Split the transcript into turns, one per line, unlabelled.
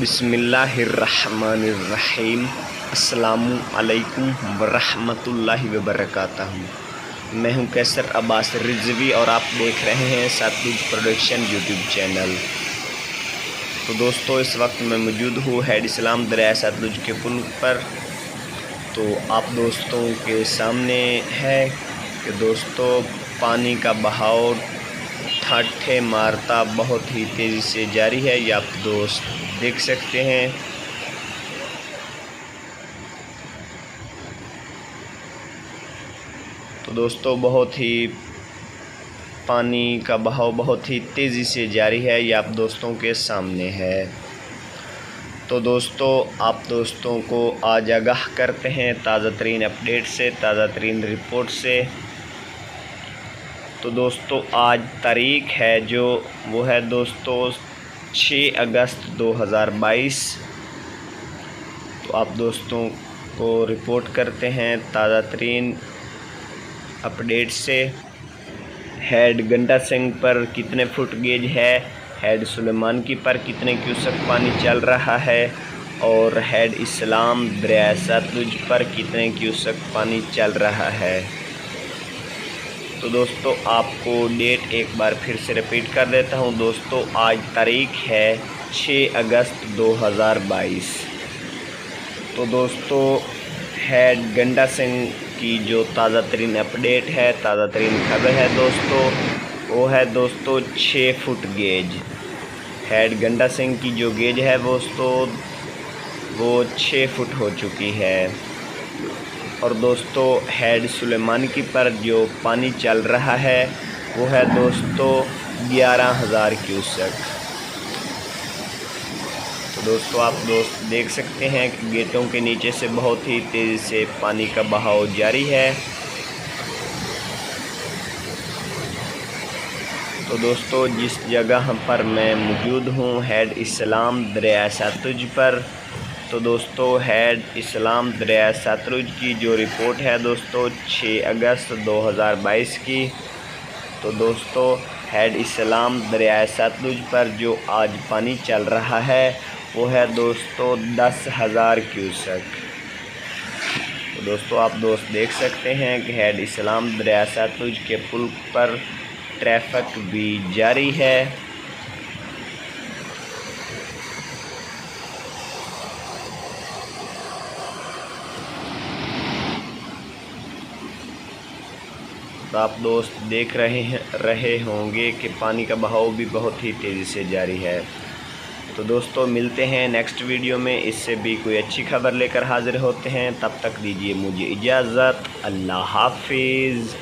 बिस्मिल्लाहिर्रहमानिर्रहीम। अस्सलामु अलैकुम वरहमतुल्लाहि वबरकातहू। मैं हूं कैसर अब्बास रिजवी और आप देख रहे हैं सतलुज प्रोडक्शन यूट्यूब चैनल। तो दोस्तों, इस वक्त मैं मौजूद हूँ हेड इस्लाम दरिया सतलुज के पुल पर। तो आप दोस्तों के सामने है कि दोस्तों पानी का बहाव ठाठे मारता बहुत ही तेज़ी से जारी है। ये आप दोस्त देख सकते हैं। तो दोस्तों बहुत ही पानी का बहाव बहुत ही तेज़ी से जारी है। ये आप दोस्तों के सामने है। तो दोस्तों आप दोस्तों को आज आगाह करते हैं ताज़ा तरीन अपडेट से, ताज़ा तरीन रिपोर्ट से। तो दोस्तों आज तारीख है जो वो है दोस्तों 6 अगस्त 2022। तो आप दोस्तों को रिपोर्ट करते हैं ताज़ा तरीन अपडेट से। हेड गंडा सिंह पर कितने फुट गेज है, हेड सुलेमान की पर कितने क्यूसेक पानी चल रहा है और हेड इस्लाम दरिया सतलुज पर कितने क्यूसेक पानी चल रहा है। तो दोस्तों आपको डेट एक बार फिर से रिपीट कर देता हूं। दोस्तों आज तारीख है 6 अगस्त 2022। तो दोस्तों हेड गंडा सिंह की जो ताज़ा तरीन अपडेट है, ताज़ा तरीन खबर है दोस्तों, वो है दोस्तों 6 फुट गेज। हेड गंडा सिंह की जो गेज है दोस्तों वो 6 फुट हो चुकी है। और दोस्तों हेड सुलेमान की पर जो पानी चल रहा है वो है दोस्तों 11,000 क्यूसेक। तो दोस्तों आप देख सकते हैं कि गेटों के नीचे से बहुत ही तेज़ी से पानी का बहाव जारी है। तो दोस्तों जिस जगह पर मैं मौजूद हूँ हेड इस्लाम दरिया सतलुज पर, तो दोस्तों हेड इस्लाम दरिया सतलुज की जो रिपोर्ट है दोस्तों 6 अगस्त 2022 की। तो दोस्तों हेड इस्लाम दरिया सतलुज पर जो आज पानी चल रहा है वो है दोस्तों 10,000 क्यूसेक। तो दोस्तों आप देख सकते हैं कि हेड इस्लाम दरिया सतलुज के पुल पर ट्रैफिक भी जारी है। तो आप दोस्त देख रहे होंगे कि पानी का बहाव भी बहुत ही तेज़ी से जारी है। तो दोस्तों मिलते हैं नेक्स्ट वीडियो में, इससे भी कोई अच्छी खबर लेकर हाजिर होते हैं। तब तक दीजिए मुझे इजाज़त। अल्लाह हाफिज़।